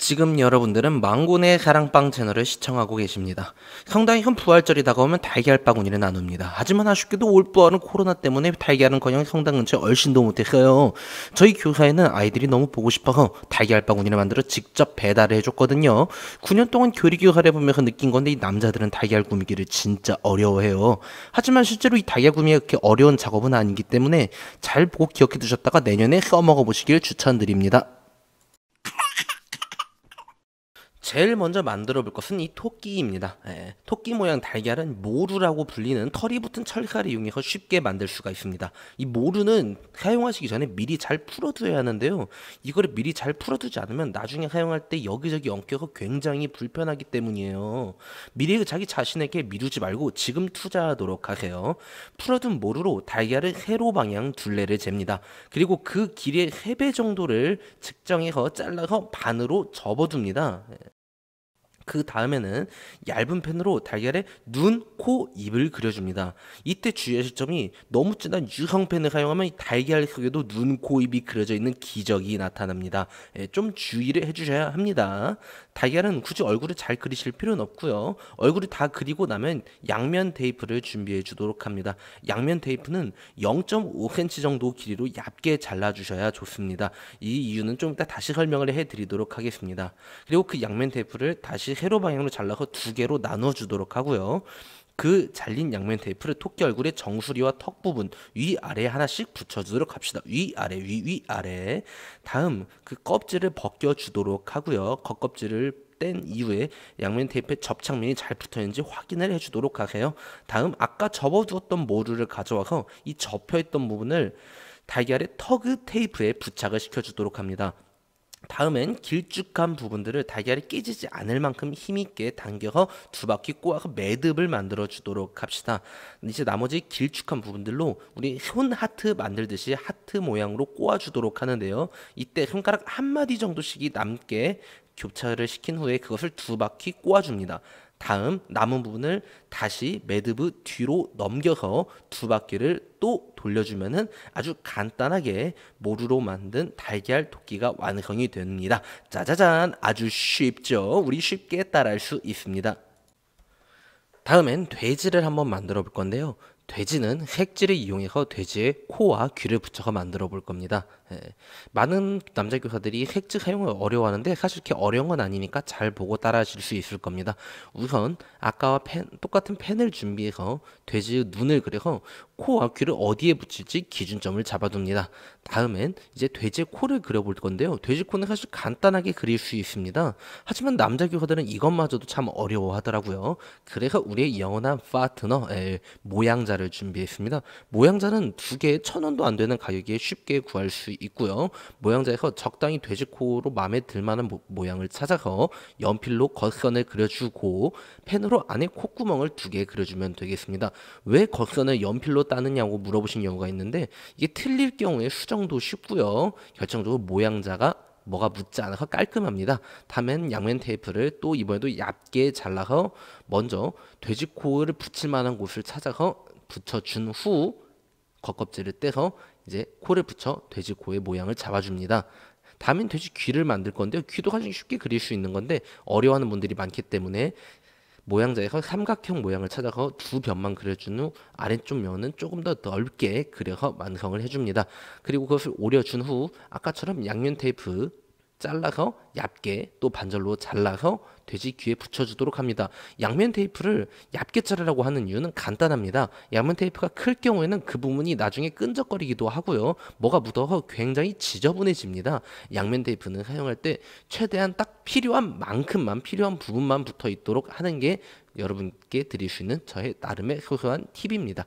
지금 여러분들은 망고네 사랑빵 채널을 시청하고 계십니다. 상당히 큰 부활절이 다가오면 달걀 바구니를 나눕니다. 하지만 아쉽게도 올 부활은 코로나 때문에 달걀은 성당 근처에 얼씬도 못했어요. 저희 교사에는 아이들이 너무 보고 싶어서 달걀 바구니를 만들어 직접 배달을 해줬거든요. 9년 동안 교리교사를 해보면서 느낀 건데 이 남자들은 달걀 구미기를 진짜 어려워해요. 하지만 실제로 이 달걀 구미가 그렇게 어려운 작업은 아니기 때문에 잘 보고 기억해 두셨다가 내년에 써먹어 보시길 추천드립니다. 제일 먼저 만들어 볼 것은 이 토끼입니다. 토끼 모양 달걀은 모루라고 불리는 털이 붙은 철사를 이용해서 쉽게 만들 수가 있습니다. 이 모루는 사용하시기 전에 미리 잘 풀어두어야 하는데요. 이거를 미리 잘 풀어두지 않으면 나중에 사용할 때 여기저기 엉켜서 굉장히 불편하기 때문이에요. 미리 자기 자신에게 미루지 말고 지금 투자하도록 하세요. 풀어둔 모루로 달걀을 세로 방향 둘레를 잽니다. 그리고 그 길이의 3배 정도를 측정해서 잘라서 반으로 접어둡니다. 그 다음에는 얇은 펜으로 달걀에 눈, 코, 입을 그려줍니다. 이때 주의하실 점이 너무 진한 유성펜을 사용하면 이 달걀 속에도 눈, 코, 입이 그려져 있는 기적이 나타납니다. 좀 주의를 해주셔야 합니다. 달걀은 굳이 얼굴을 잘 그리실 필요는 없고요. 얼굴을 다 그리고 나면 양면 테이프를 준비해 주도록 합니다. 양면 테이프는 0.5cm 정도 길이로 얇게 잘라주셔야 좋습니다. 이 이유는 좀 이따 다시 설명을 해드리도록 하겠습니다. 그리고 그 양면 테이프를 다시 세로 방향으로 잘라서 2개로 나눠 주도록 하고요. 그 잘린 양면 테이프를 토끼 얼굴의 정수리와 턱 부분 위아래에 하나씩 붙여주도록 합시다. 위아래 위아래. 다음 그 껍질을 벗겨주도록 하고요. 겉껍질을 뗀 이후에 양면 테이프에 접착면이 잘 붙어있는지 확인을 해주도록 하세요. 다음 아까 접어두었던 모루를 가져와서 이 접혀있던 부분을 달걀의 터그 테이프에 부착을 시켜주도록 합니다. 다음엔 길쭉한 부분들을 달걀이 깨지지 않을 만큼 힘있게 당겨서 2바퀴 꼬아서 매듭을 만들어 주도록 합시다. 이제 나머지 길쭉한 부분들로 우리 손 하트 만들듯이 하트 모양으로 꼬아 주도록 하는데요. 이때 손가락 1마디 정도씩이 남게 교차를 시킨 후에 그것을 2바퀴 꼬아 줍니다. 다음 남은 부분을 다시 매듭의 뒤로 넘겨서 2바퀴를 또 돌려주면은 아주 간단하게 모루로 만든 달걀 토끼가 완성이 됩니다. 짜자잔, 아주 쉽죠? 우리 쉽게 따라할 수 있습니다. 다음엔 돼지를 한번 만들어 볼 건데요. 돼지는 색지를 이용해서 돼지의 코와 귀를 붙여서 만들어 볼 겁니다. 많은 남자 교사들이 색지 사용을 어려워하는데 사실 이렇게 어려운 건 아니니까 잘 보고 따라하실 수 있을 겁니다. 우선 아까와 똑같은 펜을 준비해서 돼지의 눈을 그려서 코와 귀를 어디에 붙일지 기준점을 잡아둡니다. 다음엔 이제 돼지의 코를 그려볼 건데요. 돼지 코는 사실 간단하게 그릴 수 있습니다. 하지만 남자 교사들은 이것마저도 참 어려워하더라고요. 그래서 우리의 영원한 파트너 모양자를 준비했습니다. 모양자는 2개에 1,000원도 안 되는 가격에 쉽게 구할 수 있고요. 모양자에서 적당히 돼지코로 마음에 들만한 모양을 찾아서 연필로 겉선을 그려주고 펜으로 안에 콧구멍을 2개 그려주면 되겠습니다. 왜 겉선을 연필로 따느냐고 물어보신 경우가 있는데 이게 틀릴 경우에 수정도 쉽고요. 결정적으로 모양자가 뭐가 묻지 않아서 깔끔합니다. 다음엔 양면 테이프를 또 이번에도 얇게 잘라서 먼저 돼지코를 붙일 만한 곳을 찾아서 붙여준 후 겉껍질을 떼서 이제 코를 붙여 돼지 코의 모양을 잡아줍니다. 다음엔 돼지 귀를 만들 건데요. 귀도 가장 쉽게 그릴 수 있는 건데 어려워하는 분들이 많기 때문에 모양자에서 삼각형 모양을 찾아서 2변만 그려준 후 아래쪽 면은 조금 더 넓게 그려서 완성을 해줍니다. 그리고 그것을 오려준 후 아까처럼 양면 테이프 잘라서 얇게 또 반절로 잘라서 돼지 귀에 붙여주도록 합니다. 양면 테이프를 얇게 자르라고 하는 이유는 간단합니다. 양면 테이프가 클 경우에는 그 부분이 나중에 끈적거리기도 하고요. 뭐가 묻어서 굉장히 지저분해집니다. 양면 테이프는 사용할 때 최대한 딱 필요한 만큼만 필요한 부분만 붙어 있도록 하는 게 여러분께 드릴 수 있는 저의 나름의 소소한 팁입니다.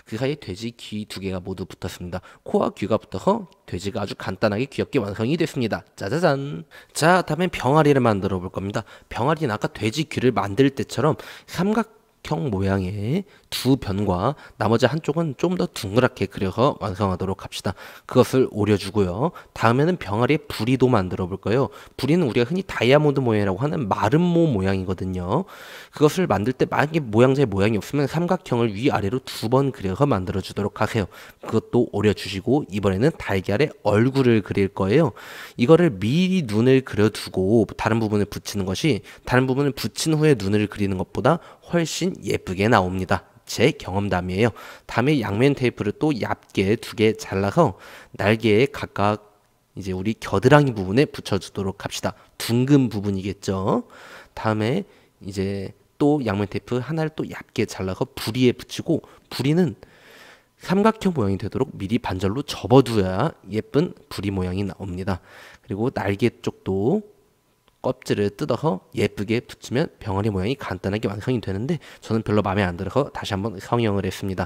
그 사이에 돼지 귀 2개가 모두 붙었습니다. 코와 귀가 붙어서 돼지가 아주 간단하게 귀엽게 완성이 됐습니다. 짜자잔. 자, 다음엔 병아리를 만들어 볼 겁니다. 병아리는 아까 돼지 귀를 만들 때처럼 삼각형 모양의 두 변과 나머지 한쪽은 좀 더 둥그랗게 그려서 완성하도록 합시다. 그것을 오려주고요. 다음에는 병아리의 부리도 만들어 볼 거예요. 부리는 우리가 흔히 다이아몬드 모양이라고 하는 마름모 모양이거든요. 그것을 만들 때 만약에 모양자의 모양이 없으면 삼각형을 위아래로 두 번 그려서 만들어 주도록 하세요. 그것도 오려주시고 이번에는 달걀의 얼굴을 그릴 거예요. 이거를 미리 눈을 그려두고 다른 부분을 붙이는 것이 다른 부분을 붙인 후에 눈을 그리는 것보다 훨씬 예쁘게 나옵니다. 제 경험담이에요. 다음에 양면 테이프를 또 얇게 2개 잘라서 날개에 각각 이제 우리 겨드랑이 부분에 붙여주도록 합시다. 둥근 부분이겠죠. 다음에 이제 또 양면 테이프 하나를 또 얇게 잘라서 부리에 붙이고 부리는 삼각형 모양이 되도록 미리 반절로 접어두어야 예쁜 부리 모양이 나옵니다. 그리고 날개 쪽도 껍질을 뜯어서 예쁘게 붙이면 병아리 모양이 간단하게 완성이 되는데 저는 별로 마음에 안 들어서 다시 한번 성형을 했습니다.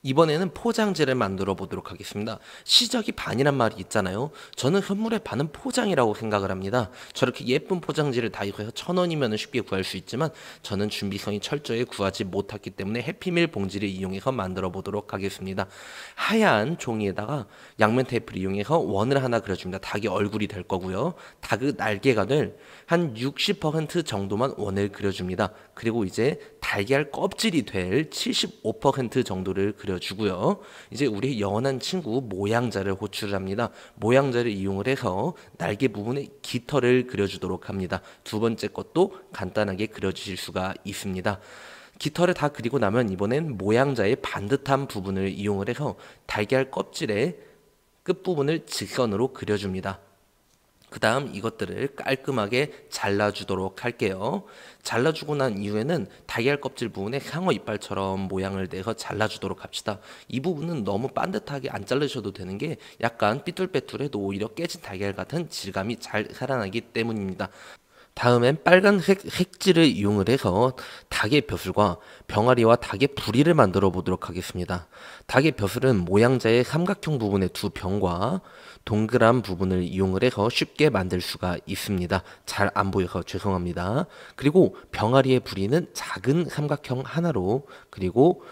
이번에는 포장지를 만들어 보도록 하겠습니다. 시작이 반이란 말이 있잖아요. 저는 선물의 반은 포장이라고 생각을 합니다. 저렇게 예쁜 포장지를 다 이용해서 1,000원이면 쉽게 구할 수 있지만 저는 준비성이 철저히 구하지 못했기 때문에 해피밀 봉지를 이용해서 만들어 보도록 하겠습니다. 하얀 종이에다가 양면 테이프를 이용해서 원을 하나 그려줍니다. 닭의 얼굴이 될 거고요. 닭의 날개관을 한 60% 정도만 원을 그려줍니다. 그리고 이제 달걀 껍질이 될 75% 정도를 그려주고요. 이제 우리 영원한 친구 모양자를 호출을 합니다. 모양자를 이용을 해서 날개 부분에 깃털을 그려주도록 합니다. 두 번째 것도 간단하게 그려주실 수가 있습니다. 깃털을 다 그리고 나면 이번엔 모양자의 반듯한 부분을 이용을 해서 달걀 껍질의 끝부분을 직선으로 그려줍니다. 그 다음 이것들을 깔끔하게 잘라주도록 할게요. 잘라주고 난 이후에는 달걀 껍질 부분에 상어 이빨처럼 모양을 내서 잘라주도록 합시다. 이 부분은 너무 반듯하게 안 자르셔도 되는 게 약간 삐뚤빼뚤해도 오히려 깨진 달걀 같은 질감이 잘 살아나기 때문입니다. 다음엔 빨간색 색지를 이용을 해서 닭의 벼슬과 병아리와 닭의 부리를 만들어 보도록 하겠습니다. 닭의 벼슬은 모양자의 삼각형 부분의 두 병과 동그란 부분을 이용을 해서 쉽게 만들 수가 있습니다. 잘 안 보여서 죄송합니다. 그리고 병아리의 부리는 작은 삼각형 하나로, 그리고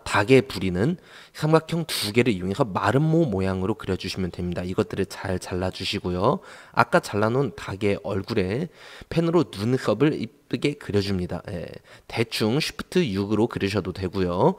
닭의 부리는 삼각형 2개를 이용해서 마름모 모양으로 그려주시면 됩니다. 이것들을 잘 잘라주시고요. 아까 잘라놓은 닭의 얼굴에 펜으로 눈썹을 이쁘게 그려줍니다. 대충 Shift 6으로 그리셔도 되고요.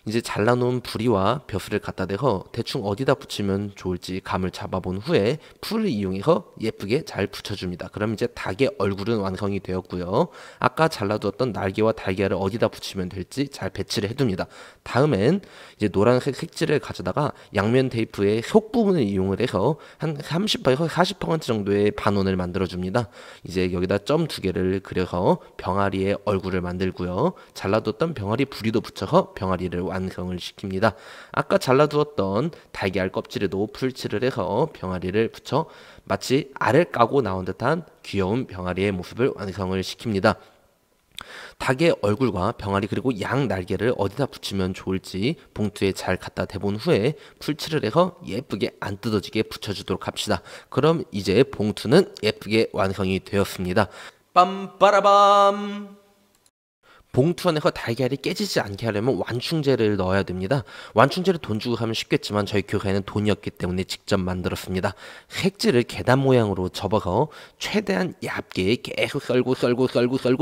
이제 잘라놓은 부리와 벼슬을 갖다 대서 대충 어디다 붙이면 좋을지 감을 잡아본 후에 풀을 이용해서 예쁘게 잘 붙여줍니다. 그럼 이제 닭의 얼굴은 완성이 되었고요. 아까 잘라두었던 날개와 달걀을 어디다 붙이면 될지 잘 배치를 해둡니다. 다음엔 이제 노란색 색지를 가져다가 양면 테이프의 속 부분을 이용을 해서 한 30%에서 40% 정도의 반원을 만들어줍니다. 이제 여기다 점 2개를 그려서 병아리의 얼굴을 만들고요. 잘라두었던 병아리 부리도 붙여서 병아리를 완성을 시킵니다. 아까 잘라두었던 달걀 껍질에도 풀칠을 해서 병아리를 붙여 마치 알을 까고 나온 듯한 귀여운 병아리의 모습을 완성을 시킵니다. 닭의 얼굴과 병아리 그리고 양 날개를 어디다 붙이면 좋을지 봉투에 잘 갖다 대본 후에 풀칠을 해서 예쁘게 안 뜯어지게 붙여주도록 합시다. 그럼 이제 봉투는 예쁘게 완성이 되었습니다. 빰빠라밤! 봉투 안에서 달걀이 깨지지 않게 하려면 완충제를 넣어야 됩니다. 완충제를 돈 주고 사면 쉽겠지만 저희 교회에는 돈이 없기 때문에 직접 만들었습니다. 색지를 계단 모양으로 접어서 최대한 얇게 계속 썰고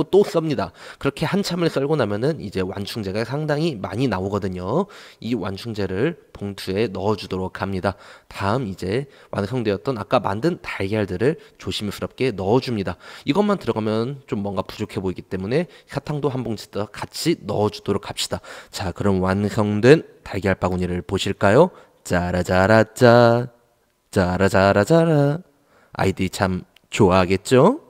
또 썹니다. 그렇게 한참을 썰고 나면은 이제 완충제가 상당히 많이 나오거든요. 이 완충제를 봉투에 넣어주도록 합니다. 다음 이제 완성되었던 아까 만든 달걀들을 조심스럽게 넣어줍니다. 이것만 들어가면 좀 뭔가 부족해 보이기 때문에 사탕도 한 봉지 더 같이 넣어주도록 합시다. 자, 그럼 완성된 달걀 바구니를 보실까요? 짜라짜라짜, 짜라짜라짜라. 아이들이 참 좋아하겠죠?